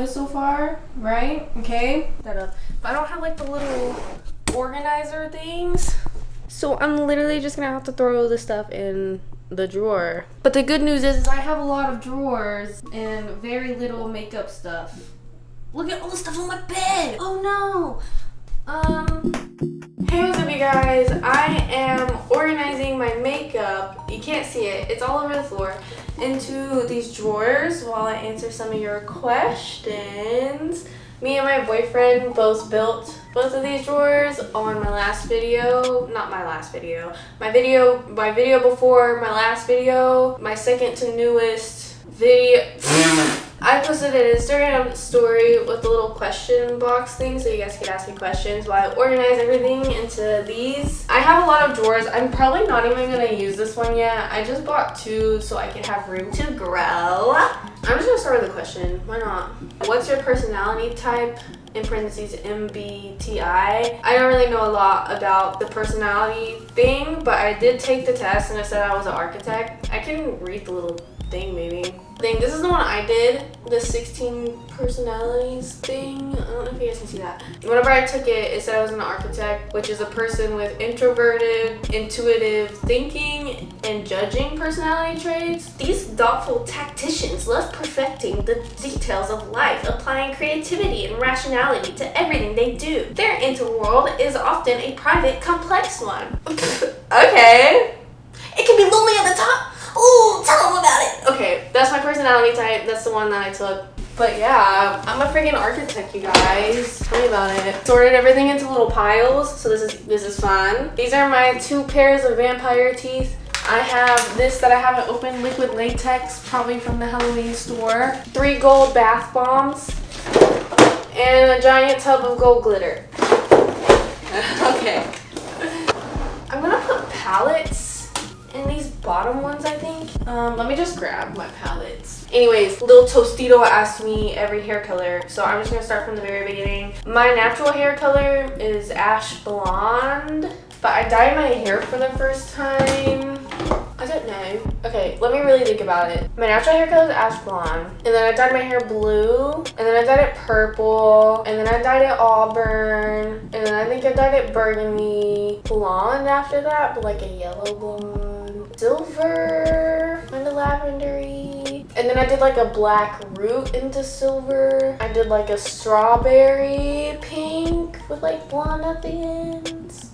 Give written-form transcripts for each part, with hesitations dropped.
so far, right? Okay. But I don't have like the little organizer things. So I'm literally just gonna have to throw this stuff in the drawer. But the good news is I have a lot of drawers and very little makeup stuff. Look at all the stuff on my bed. Oh no. Hey, what's up you guys? I am organizing my makeup. You can't see it. It's all over the floor into these drawers while I answer some of your questions. Me and my boyfriend both built both of these drawers on my last video. Not my last video. My video before my last video. My second to newest video. I posted an Instagram story with a little question box thing so you guys could ask me questions while I organize everything into these. I have a lot of drawers. I'm probably not even going to use this one yet. I just bought two so I could have room to grow. I'm just going to start with a question. Why not? What's your personality type? In parentheses, MBTI. I don't really know a lot about the personality thing, but I did take the test and it said I was an architect. I can read the little thing maybe. This is the one I did, the 16 personalities thing. I don't know if you guys can see that. Whenever I took it, it said I was an architect, which is a person with introverted, intuitive thinking, and judging personality traits. These thoughtful tacticians love perfecting the details of life, applying creativity and rationality to everything they do. Their interworld is often a private, complex one. Okay. It can be lonely at the top. Ooh, tell them about it. Okay, that's my personality type. That's the one that I took. But yeah, I'm a freaking architect, you guys. Tell me about it. Sorted everything into little piles, so this is fun. These are my 2 pairs of vampire teeth. I have this that I haven't opened, liquid latex, probably from the Halloween store. 3 gold bath bombs. And a giant tub of gold glitter. Okay. I'm gonna put palettes in these bottom ones, I think. Let me just grab my palettes. Anyways, Lil Tostito asked me every hair color, so I'm just gonna start from the very beginning. My natural hair color is ash blonde, but I dyed my hair for the first time. I don't know. Okay, let me really think about it. My natural hair color is ash blonde, and then I dyed my hair blue, and then I dyed it purple, and then I dyed it auburn, and then I think I dyed it burgundy blonde after that, but like a yellow blonde, silver, kind of lavendery, and then I did like a black root into silver. I did like a strawberry pink with like blonde at the ends.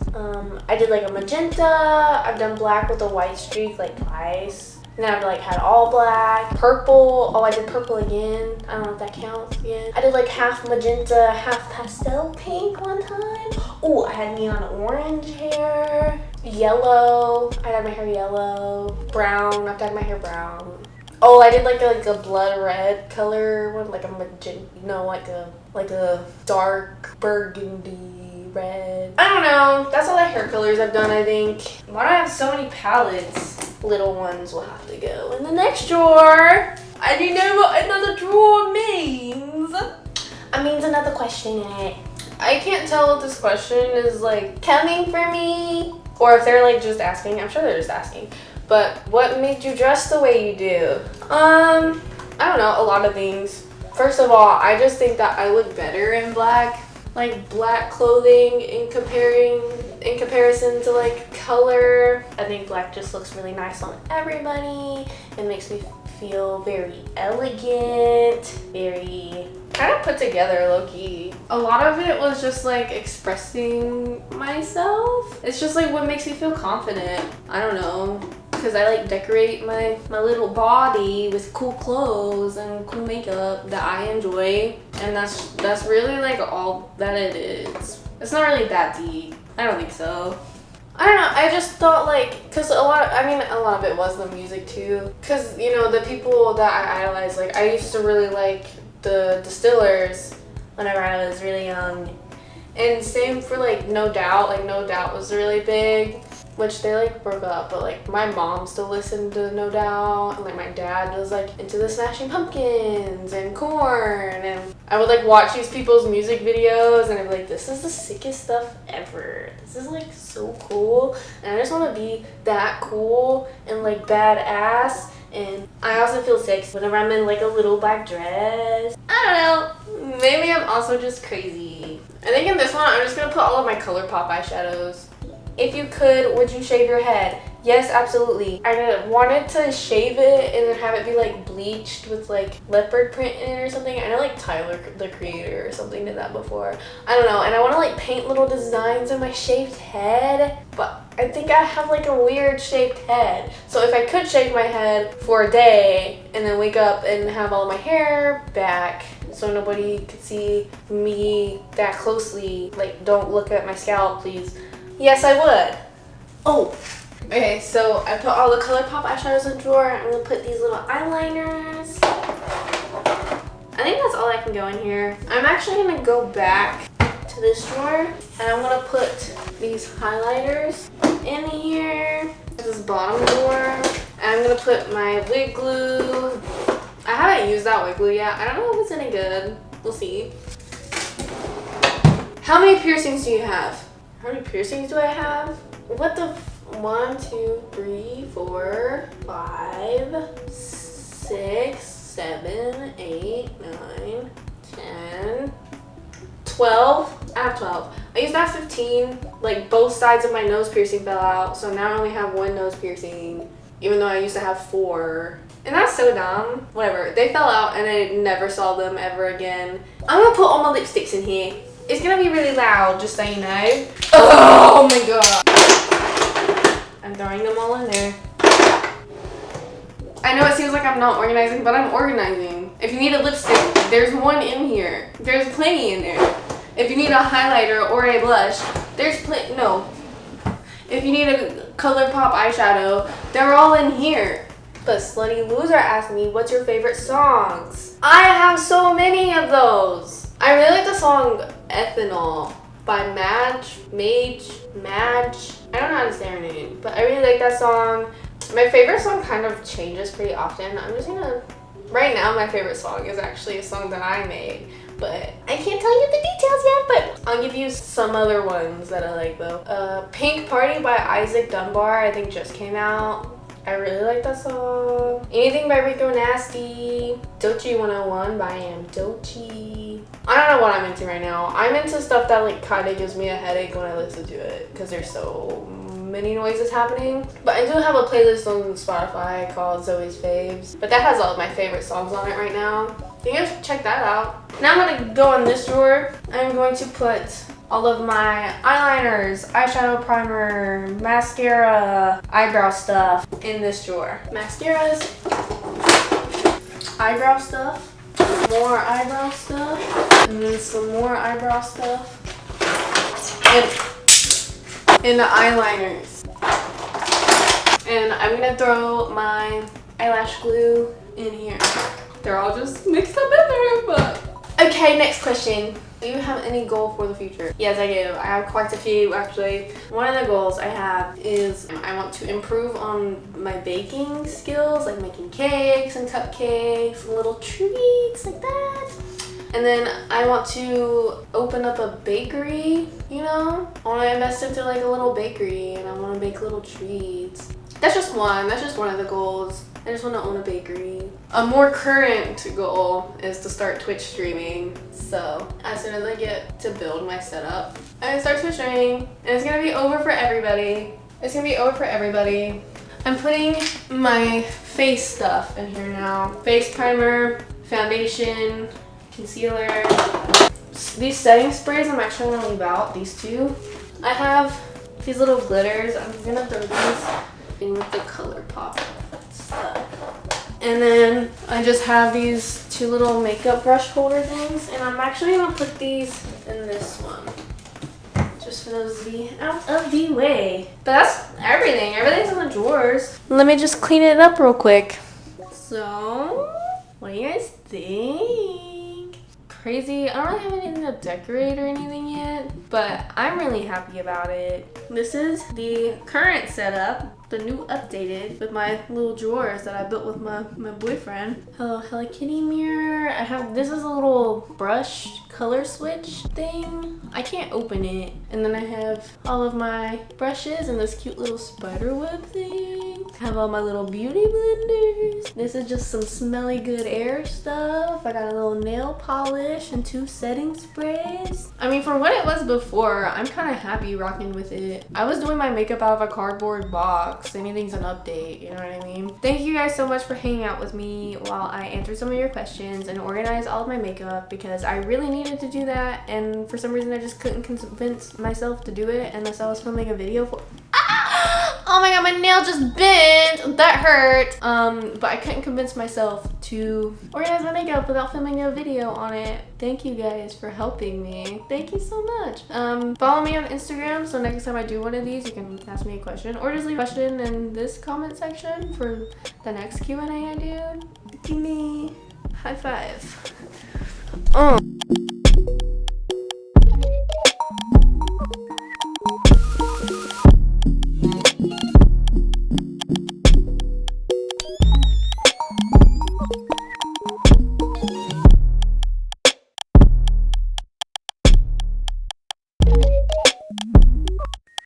I did like a magenta. I've done black with a white streak like twice. And then I've like had all black. Purple. Oh, I did purple again. I don't know if that counts again. I did like half magenta, half pastel pink one time. Oh, I had neon orange hair. Yellow. I dyed my hair yellow. Brown. I've dyed my hair brown. Oh, I did like a blood red color one, like a magenta. No, like a dark burgundy red. I don't know. That's all the hair colors I've done, I think. Why do I have so many palettes? Little ones will have to go in the next drawer. And you know what another drawer means? It means another question in it. I can't tell if this question is like coming for me or if they're like just asking. I'm sure they're just asking. But what made you dress the way you do? I don't know, a lot of things. First of all, I just think that I look better in black. Like black clothing in comparison to like color. I think black just looks really nice on everybody. It makes me feel very elegant, very kind of put together, low-key. A lot of it was just like expressing myself. It's just like what makes me feel confident. I don't know. Because I like decorate my little body with cool clothes and cool makeup that I enjoy, and that's really like all that it is. It's not really that deep. I don't think so. I don't know. I just thought like, cause a lot of it was the music too. Cause you know the people that I idolize, like I used to really like the Distillers whenever I was really young, and same for like No Doubt. Like No Doubt was really big. Which they like broke up, but like my mom still listened to No Doubt, and like my dad was like into the Smashing Pumpkins and Korn, and I would like watch these people's music videos and I'd be like, this is the sickest stuff ever. This is like so cool, and I just want to be that cool and like badass. And I also feel sexy whenever I'm in like a little black dress. I don't know, Maybe I'm also just crazy. I think in this one, I'm just gonna put all of my ColourPop eyeshadows. If you could, would you shave your head? Yes, absolutely. I wanted to shave it and then have it be like bleached with like leopard print in it or something. I know like Tyler, the creator or something, did that before. I don't know. And I want to like paint little designs on my shaved head, but I think I have like a weird shaped head. So if I could shave my head for a day and then wake up and have all of my hair back so nobody could see me that closely, like don't look at my scalp, please. Yes, I would. Oh. Okay, so I put all the ColourPop eyeshadows in the drawer. I'm gonna put these little eyeliners. I think that's all I can go in here. I'm actually gonna go back to this drawer and I'm gonna put these highlighters in here. This bottom drawer. And I'm gonna put my wig glue. I haven't used that wig glue yet. I don't know if it's any good. We'll see. How many piercings do you have? How many piercings do I have? What the 1, 2, 3, 4, 5, 6, 7, 8, 9, 10, 12. I have 12. I used to have 15. Like both sides of my nose piercing fell out, so now I only have 1 nose piercing, even though I used to have 4. And that's so dumb. Whatever. They fell out and I never saw them ever again. I'm gonna put all my lipsticks in here. It's gonna be really loud, just so you know. Oh my god. I'm throwing them all in there. I know it seems like I'm not organizing, but I'm organizing. If you need a lipstick, there's one in here. There's plenty in there. If you need a highlighter or a blush, there's plenty. No. If you need a ColourPop eyeshadow, they're all in here. But Slutty Loser asked me, what's your favorite songs? I have so many of those. I really like the song Ethanol by Madge. I don't know how to say her name, but I really like that song. My favorite song kind of changes pretty often. I'm just gonna, right now my favorite song is actually a song that I made, but I can't tell you the details yet, but I'll give you some other ones that I like though. Pink Party by Isaac Dunbar, I think just came out. I really like that song. Anything by Rico Nasty. Dochi 101 by Dochi. I don't know what I'm into right now. I'm into stuff that like kind of gives me a headache when I listen to it because there's so many noises happening. But I do have a playlist on Spotify called Zoe's Faves. But that has all of my favorite songs on it right now. You guys should check that out. Now I'm going to go in this drawer. I'm going to put all of my eyeliners, eyeshadow primer, mascara, eyebrow stuff in this drawer. Mascaras, eyebrow stuff, more eyebrow stuff, and then some more eyebrow stuff, and the eyeliners. And I'm gonna throw my eyelash glue in here. They're all just mixed up in there, but... Okay, next question. Do you have any goal for the future? Yes, I do. I have quite a few, actually. One of the goals I have is I want to improve on my baking skills, like making cakes and cupcakes and little treats like that. And then I want to open up a bakery, you know? I want to invest into like a little bakery and I want to make little treats. That's just one of the goals. I just want to own a bakery. A more current goal is to start Twitch streaming. So as soon as I get to build my setup, I'm gonna start Twitch streaming and it's gonna be over for everybody. It's gonna be over for everybody. I'm putting my face stuff in here now. Face primer, foundation, concealer. These setting sprays I'm actually gonna leave out, these two. I have these little glitters. I'm gonna throw these in with the ColourPop stuff. And then I just have these two little makeup brush holder things, and I'm actually gonna put these in this one, just for those to be out of the way. But that's everything. Everything's in the drawers. Let me just clean it up real quick. So, what do you guys think? Crazy. I don't really have anything to decorate or anything yet, but I'm really happy about it. This is the current setup, the new updated, with my little drawers that I built with my boyfriend. Hello Hello Kitty mirror. I have, this is a little brush color switch thing. I can't open it. And then I have all of my brushes and this cute little spider web thing. Have all my little beauty blenders. This is just some smelly good air stuff. I got a little nail polish and 2 setting sprays. I mean, for what it was before, I'm kind of happy rocking with it. I was doing my makeup out of a cardboard box. Anything's an update, you know what I mean? Thank you guys so much for hanging out with me while I answered some of your questions and organized all of my makeup, because I really needed to do that, and for some reason I just couldn't convince myself to do it unless I was filming a video for— oh my god, my nail just bent. That hurt. But I couldn't convince myself to organize my makeup without filming a video on it. Thank you guys for helping me. Thank you so much. Follow me on Instagram, so next time I do one of these, you can ask me a question, or just leave a question in this comment section for the next Q&A I do. Give me high five.